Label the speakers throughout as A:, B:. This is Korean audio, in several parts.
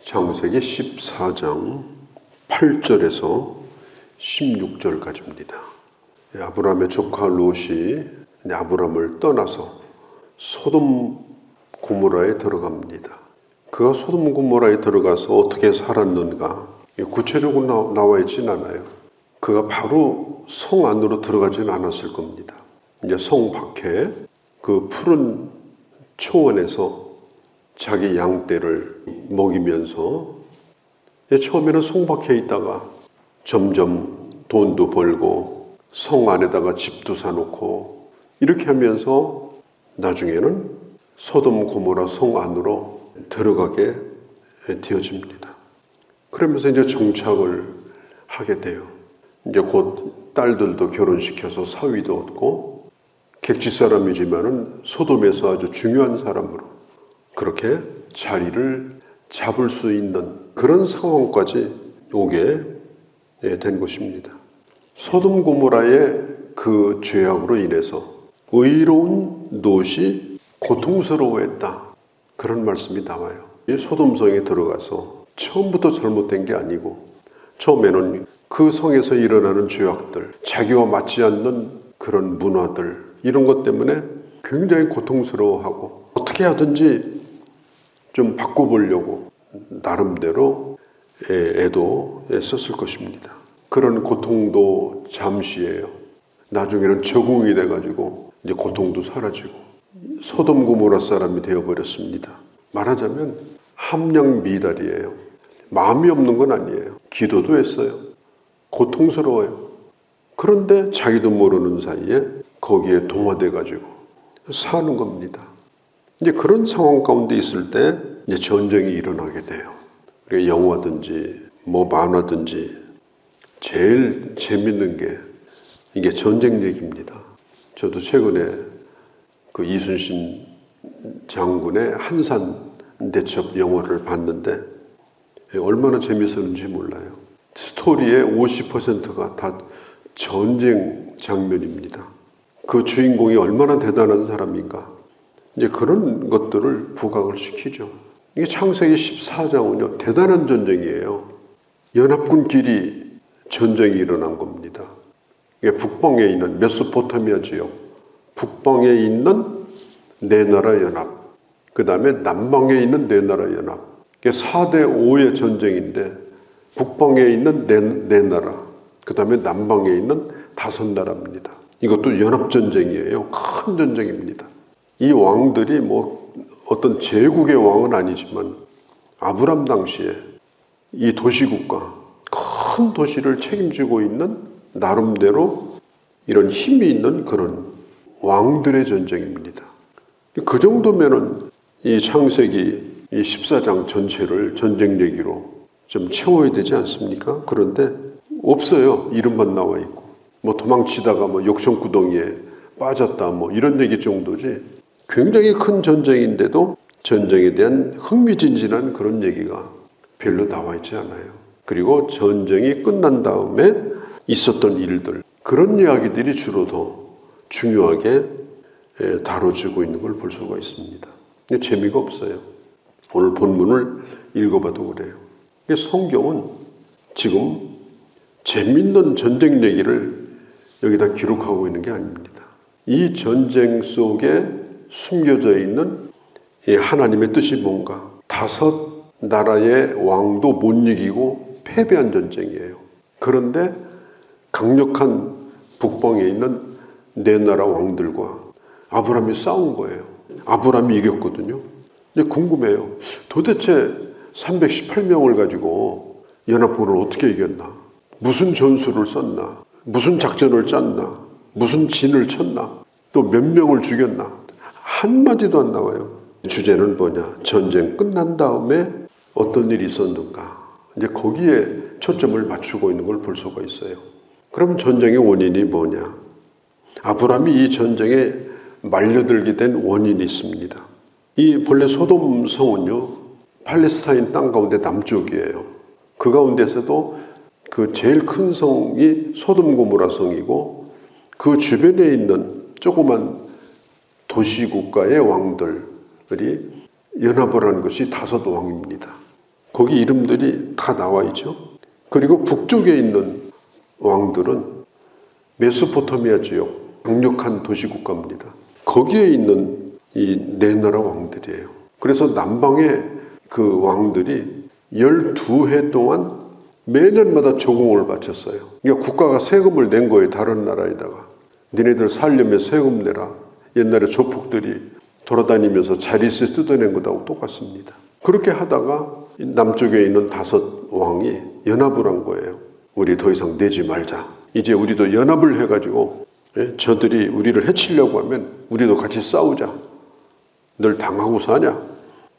A: 창세기 14장 8절에서 16절까지입니다. 아브라함의 조카 롯이 아브라함을 떠나서 소돔 고모라에 들어갑니다. 그가 소돔 고모라에 들어가서 어떻게 살았는가 구체적으로 나와 있진 않아요. 그가 바로 성 안으로 들어가진 않았을 겁니다. 이제 성 밖에 그 푸른 초원에서 자기 양떼를 먹이면서 처음에는 성 밖에 있다가 점점 돈도 벌고 성 안에다가 집도 사놓고 이렇게 하면서 나중에는 소돔 고모라 성 안으로 들어가게 되어집니다. 그러면서 이제 정착을 하게 돼요. 이제 곧 딸들도 결혼시켜서 사위도 얻고 객지 사람이지만은 소돔에서 아주 중요한 사람으로 그렇게 자리를 잡을 수 있는 그런 상황까지 오게 된 것입니다. 소돔 고모라의 그 죄악으로 인해서 의로운 롯이 고통스러워했다. 그런 말씀이 나와요. 이 소돔성에 들어가서 처음부터 잘못된 게 아니고 처음에는 그 성에서 일어나는 죄악들, 자기와 맞지 않는 그런 문화들 이런 것 때문에 굉장히 고통스러워하고 어떻게 하든지 좀 바꿔보려고 나름대로 애도 썼을 것입니다. 그런 고통도 잠시예요. 나중에는 적응이 돼가지고 이제 고통도 사라지고 소돔 고모라 사람이 되어버렸습니다. 말하자면 함량미달이에요. 마음이 없는 건 아니에요. 기도도 했어요. 고통스러워요. 그런데 자기도 모르는 사이에 거기에 동화돼가지고 사는 겁니다. 이제 그런 상황 가운데 있을 때 이제 전쟁이 일어나게 돼요. 영화든지 뭐 만화든지 제일 재밌는 게 이게 전쟁 얘기입니다. 저도 최근에 그 이순신 장군의 한산대첩 영화를 봤는데 얼마나 재밌었는지 몰라요. 스토리의 50%가 다 전쟁 장면입니다. 그 주인공이 얼마나 대단한 사람인가. 이제 그런 것들을 부각을 시키죠. 이게 창세기 14장은요, 대단한 전쟁이에요. 연합군끼리 전쟁이 일어난 겁니다. 이게 북방에 있는 메소포타미아 지역, 북방에 있는 네 나라 연합, 그 다음에 남방에 있는 네 나라 연합. 이게 4대 5의 전쟁인데 북방에 있는 네 나라, 그 다음에 남방에 있는 5나라입니다. 이것도 연합전쟁이에요. 큰 전쟁입니다. 이 왕들이 뭐 어떤 제국의 왕은 아니지만 아브람 당시에 이 도시국가, 큰 도시를 책임지고 있는 나름대로 이런 힘이 있는 그런 왕들의 전쟁입니다. 그 정도면은 이 창세기 이 14장 전체를 전쟁 얘기로 좀 채워야 되지 않습니까? 그런데 없어요. 이름만 나와 있고. 뭐 도망치다가 뭐 욕심구덩이에 빠졌다 뭐 이런 얘기 정도지 굉장히 큰 전쟁인데도 전쟁에 대한 흥미진진한 그런 얘기가 별로 나와 있지 않아요. 그리고 전쟁이 끝난 다음에 있었던 일들 그런 이야기들이 주로 더 중요하게 다뤄지고 있는 걸 볼 수가 있습니다. 근데 재미가 없어요. 오늘 본문을 읽어봐도 그래요. 성경은 지금 재밌는 전쟁 얘기를 여기다 기록하고 있는 게 아닙니다. 이 전쟁 속에 숨겨져 있는 이 하나님의 뜻이 뭔가 5 나라의 왕도 못 이기고 패배한 전쟁이에요. 그런데 강력한 북방에 있는 네 나라 왕들과 아브라함이 싸운 거예요. 아브라함이 이겼거든요. 근데 궁금해요. 도대체 318명을 가지고 연합군을 어떻게 이겼나? 무슨 전술을 썼나? 무슨 작전을 짰나? 무슨 진을 쳤나? 또 몇 명을 죽였나? 한마디도 안 나와요. 주제는 뭐냐? 전쟁 끝난 다음에 어떤 일이 있었는가? 이제 거기에 초점을 맞추고 있는 걸 볼 수가 있어요. 그럼 전쟁의 원인이 뭐냐? 아브라함이 이 전쟁에 말려들게 된 원인이 있습니다. 이 본래 소돔 성은요, 팔레스타인 땅 가운데 남쪽이에요. 그 가운데서도 그 제일 큰 성이 소돔 고모라 성이고 그 주변에 있는 조그만 도시국가의 왕들이 연합을 한 것이 5 왕입니다. 거기 이름들이 다 나와 있죠. 그리고 북쪽에 있는 왕들은 메소포타미아 지역 강력한 도시국가입니다. 거기에 있는 이 네 나라 왕들이에요. 그래서 남방의 그 왕들이 12해 동안 매년마다 조공을 바쳤어요. 그러니까 국가가 세금을 낸 거예요. 다른 나라에다가. 니네들 살려면 세금 내라. 옛날에 조폭들이 돌아다니면서 자릿세 뜯어낸 것하고 똑같습니다. 그렇게 하다가 남쪽에 있는 5 왕이 연합을 한 거예요. 우리 더 이상 내지 말자. 이제 우리도 연합을 해가지고 저들이 우리를 해치려고 하면 우리도 같이 싸우자. 널 당하고 사냐?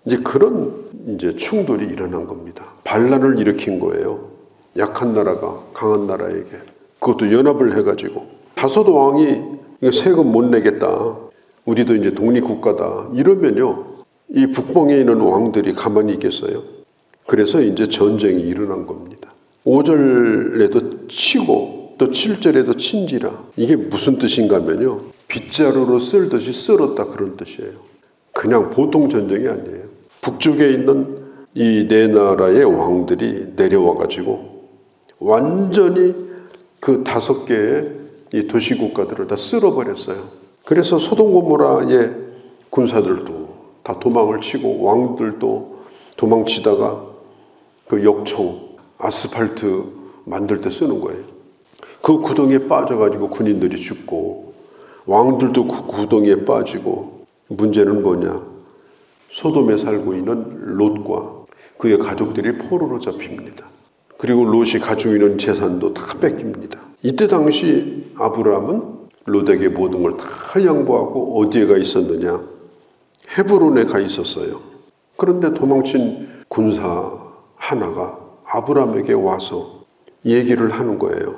A: 이제 그런 이제 충돌이 일어난 겁니다. 반란을 일으킨 거예요. 약한 나라가 강한 나라에게. 그것도 연합을 해가지고 5 왕이 세금 못 내겠다. 우리도 이제 독립국가다. 이러면요. 이 북방에 있는 왕들이 가만히 있겠어요? 그래서 이제 전쟁이 일어난 겁니다. 5절에도 치고 또 7절에도 친지라. 이게 무슨 뜻인가 하면요. 빗자루로 쓸듯이 쓸었다 그런 뜻이에요. 그냥 보통 전쟁이 아니에요. 북쪽에 있는 이 네 나라의 왕들이 내려와가지고 완전히 그 5개의 이 도시국가들을 다 쓸어버렸어요. 그래서 소돔 고모라의 군사들도 다 도망을 치고 왕들도 도망치다가 그 역청, 아스팔트 만들 때 쓰는 거예요. 그 구덩이에 빠져가지고 군인들이 죽고 왕들도 그 구덩이에 빠지고 문제는 뭐냐? 소돔에 살고 있는 롯과 그의 가족들이 포로로 잡힙니다. 그리고 롯이 가지고 있는 재산도 다 뺏깁니다. 이때 당시 아브라함은 롯에게 모든 걸 다 양보하고 어디에 가 있었느냐? 헤브론에 가 있었어요. 그런데 도망친 군사 하나가 아브라함에게 와서 얘기를 하는 거예요.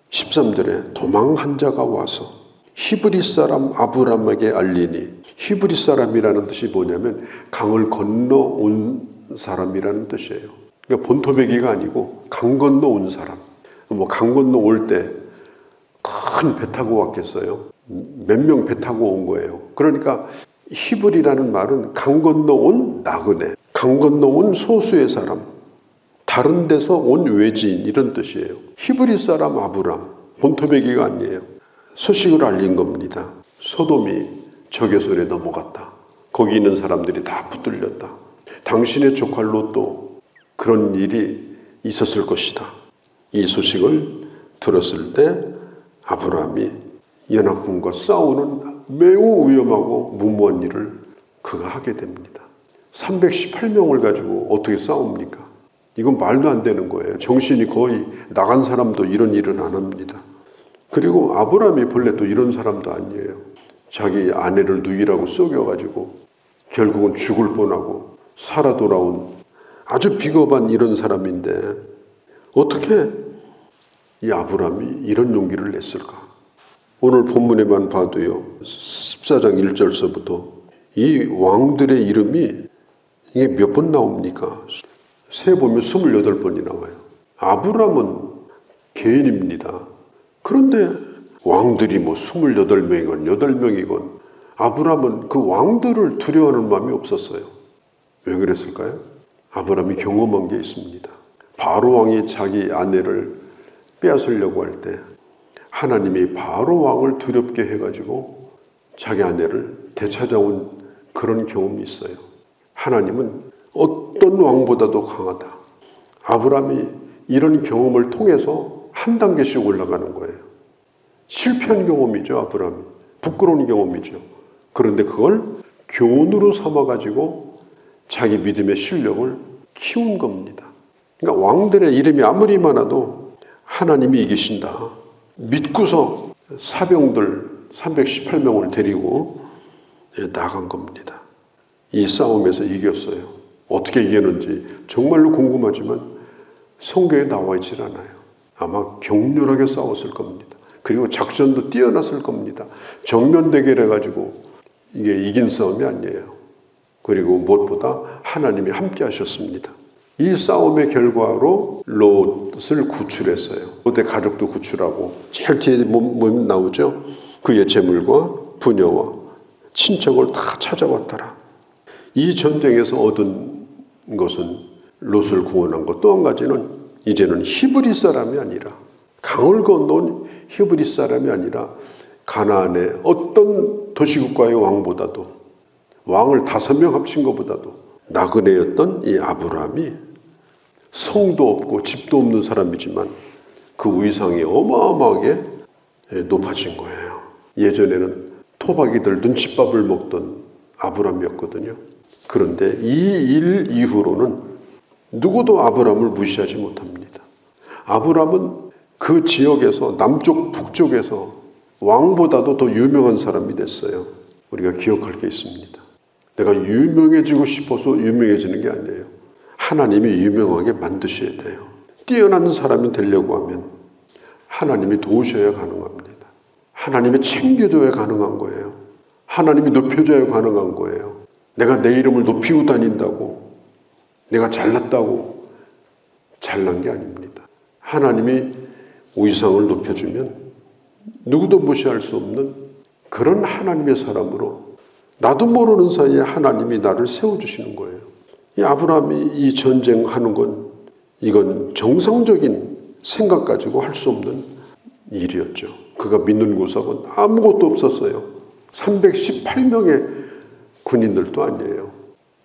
A: 13절에 도망한 자가 와서 히브리 사람 아브라함에게 알리니, 히브리 사람이라는 뜻이 뭐냐면 강을 건너온 사람이라는 뜻이에요. 그러니까 본토배기가 아니고 강 건너온 사람. 뭐 강 건너올 때 큰 배 타고 왔겠어요. 몇 명 배 타고 온 거예요. 그러니까 히브리라는 말은 강 건너온 나그네, 강 건너온 소수의 사람, 다른 데서 온 외지인 이런 뜻이에요. 히브리 사람 아브람, 본토배기가 아니에요. 소식을 알린 겁니다. 소돔이 적의 손에 넘어갔다. 거기 있는 사람들이 다 붙들렸다. 당신의 조카 롯도 그런 일이 있었을 것이다. 이 소식을 들었을 때 아브라함이 연합군과 싸우는 매우 위험하고 무모한 일을 그가 하게 됩니다. 318명을 가지고 어떻게 싸웁니까? 이건 말도 안 되는 거예요. 정신이 거의 나간 사람도 이런 일은 안 합니다. 그리고 아브라함이 본래 또 이런 사람도 아니에요. 자기 아내를 누이라고 속여가지고 결국은 죽을 뻔하고 살아 돌아온 아주 비겁한 이런 사람인데 어떻게 이 아브라함이 이런 용기를 냈을까? 오늘 본문에만 봐도요. 14장 1절서부터 이 왕들의 이름이 이게 몇 번 나옵니까? 세보면 28번이 나와요. 아브라함은 개인입니다. 그런데 왕들이 뭐 28명이건 8명이건 아브라함은 그 왕들을 두려워하는 마음이 없었어요. 왜 그랬을까요? 아브라함이 경험한 게 있습니다. 바로 왕이 자기 아내를 빼앗으려고 할 때 하나님이 바로 왕을 두렵게 해가지고 자기 아내를 되찾아온 그런 경험이 있어요. 하나님은 어떤 왕보다도 강하다. 아브라함이 이런 경험을 통해서 한 단계씩 올라가는 거예요. 실패한 경험이죠, 아브라함이. 부끄러운 경험이죠. 그런데 그걸 교훈으로 삼아가지고 자기 믿음의 실력을 키운 겁니다. 그러니까 왕들의 이름이 아무리 많아도 하나님이 이기신다. 믿고서 사병들 318명을 데리고 나간 겁니다. 이 싸움에서 이겼어요. 어떻게 이겼는지 정말로 궁금하지만 성경에 나와 있질 않아요. 아마 격렬하게 싸웠을 겁니다. 그리고 작전도 뛰어났을 겁니다. 정면 대결해가지고 이게 이긴 싸움이 아니에요. 그리고 무엇보다 하나님이 함께 하셨습니다. 이 싸움의 결과로 롯을 구출했어요. 롯의 가족도 구출하고 제일 뒤에 뭐 나오죠? 그의 재물과 부녀와 친척을 다 찾아왔더라. 이 전쟁에서 얻은 것은 롯을 구원한 것, 또 한 가지는 이제는 히브리 사람이 아니라, 강을 건너온 히브리 사람이 아니라 가나안의 어떤 도시국가의 왕보다도, 왕을 5명 합친 것보다도 나그네였던 이 아브라함이 성도 없고 집도 없는 사람이지만 그 위상이 어마어마하게 높아진 거예요. 예전에는 토박이들 눈칫밥을 먹던 아브라함이었거든요. 그런데 이 일 이후로는 누구도 아브라함을 무시하지 못합니다. 아브라함은 그 지역에서, 남쪽 북쪽에서 왕보다도 더 유명한 사람이 됐어요. 우리가 기억할 게 있습니다. 내가 유명해지고 싶어서 유명해지는 게 아니에요. 하나님이 유명하게 만드셔야 돼요. 뛰어난 사람이 되려고 하면 하나님이 도우셔야 가능합니다. 하나님이 챙겨줘야 가능한 거예요. 하나님이 높여줘야 가능한 거예요. 내가 내 이름을 높이고 다닌다고, 내가 잘났다고 잘난 게 아닙니다. 하나님이 위상을 높여주면 누구도 무시할 수 없는 그런 하나님의 사람으로 나도 모르는 사이에 하나님이 나를 세워주시는 거예요. 이 아브라함이 이 전쟁하는 건, 이건 정상적인 생각 가지고 할 수 없는 일이었죠. 그가 믿는 구석은 아무것도 없었어요. 318명의 군인들도 아니에요.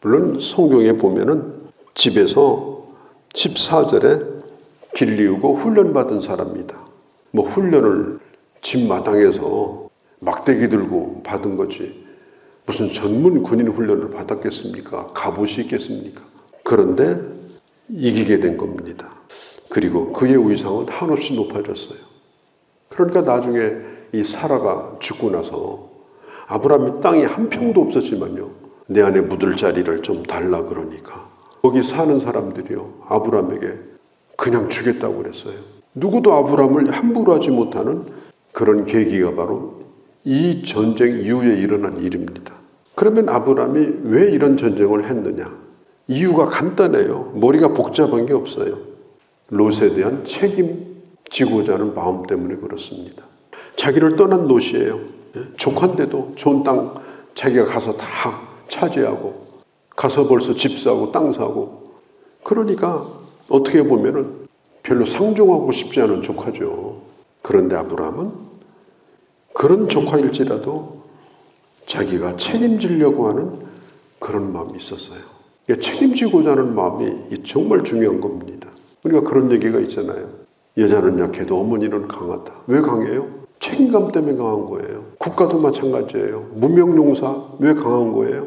A: 물론 성경에 보면은 집에서 14절에 길리우고 훈련받은 사람이다. 뭐 훈련을 집 마당에서 막대기 들고 받은 거지 무슨 전문 군인 훈련을 받았겠습니까? 갑옷이 있겠습니까? 그런데 이기게 된 겁니다. 그리고 그의 위상은 한없이 높아졌어요. 그러니까 나중에 이 사라가 죽고 나서 아브라함이 땅이 한 평도 없었지만요, 내 안에 묻을 자리를 좀 달라 그러니까 거기 사는 사람들이요, 아브라함에게 그냥 주겠다고 그랬어요. 누구도 아브라함을 함부로 하지 못하는 그런 계기가 바로 이 전쟁 이후에 일어난 일입니다. 그러면 아브라함이 왜 이런 전쟁을 했느냐? 이유가 간단해요. 머리가 복잡한 게 없어요. 롯에 대한 책임지고자 하는 마음 때문에 그렇습니다. 자기를 떠난 롯이에요. 족한데도 좋은 땅 자기가 가서 다 차지하고 가서 벌써 집 사고 땅 사고, 그러니까 어떻게 보면은 별로 상종하고 싶지 않은 조카죠. 그런데 아브라함은 그런 조카일지라도 자기가 책임지려고 하는 그런 마음이 있었어요. 책임지고자 하는 마음이 정말 중요한 겁니다. 우리가 그런 얘기가 있잖아요. 여자는 약해도 어머니는 강하다. 왜 강해요? 책임감 때문에 강한 거예요. 국가도 마찬가지예요. 무명용사 왜 강한 거예요?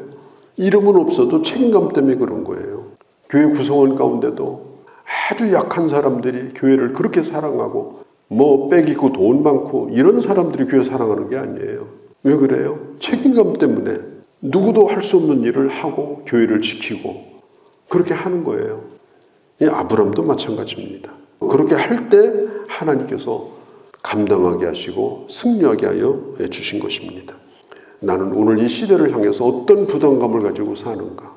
A: 이름은 없어도 책임감 때문에 그런 거예요. 교회 구성원 가운데도 아주 약한 사람들이 교회를 그렇게 사랑하고 뭐 빽있고 돈 많고 이런 사람들이 교회 사랑하는 게 아니에요. 왜 그래요? 책임감 때문에 누구도 할 수 없는 일을 하고 교회를 지키고 그렇게 하는 거예요. 이 아브라함도 마찬가지입니다. 그렇게 할 때 하나님께서 감당하게 하시고 승리하게 하여 주신 것입니다. 나는 오늘 이 시대를 향해서 어떤 부담감을 가지고 사는가?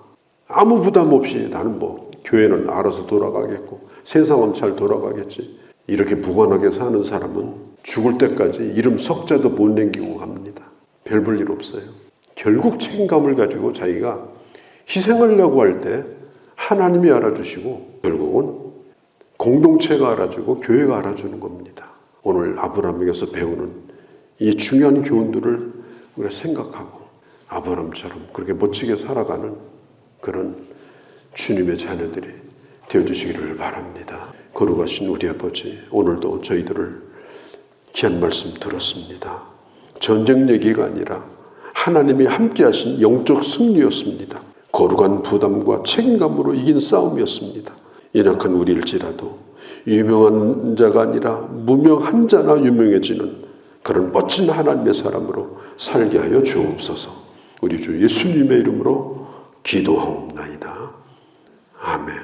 A: 아무 부담 없이 나는 뭐 교회는 알아서 돌아가겠고 세상은 잘 돌아가겠지, 이렇게 무관하게 사는 사람은 죽을 때까지 이름 석자도 못 남기고 갑니다. 별 볼 일 없어요. 결국 책임감을 가지고 자기가 희생하려고 할 때 하나님이 알아주시고 결국은 공동체가 알아주고 교회가 알아주는 겁니다. 오늘 아브라함에게서 배우는 이 중요한 교훈들을 우리가 생각하고 아브라함처럼 그렇게 멋지게 살아가는 그런 주님의 자녀들이 되어주시기를 바랍니다. 거룩하신 우리 아버지, 오늘도 저희들을 귀한 말씀 들었습니다. 전쟁 얘기가 아니라 하나님이 함께하신 영적 승리였습니다. 거룩한 부담과 책임감으로 이긴 싸움이었습니다. 연약한 우리일지라도 유명한 자가 아니라 무명한 자나 유명해지는 그런 멋진 하나님의 사람으로 살게 하여 주옵소서. 우리 주 예수님의 이름으로 기도하옵나이다. 아멘.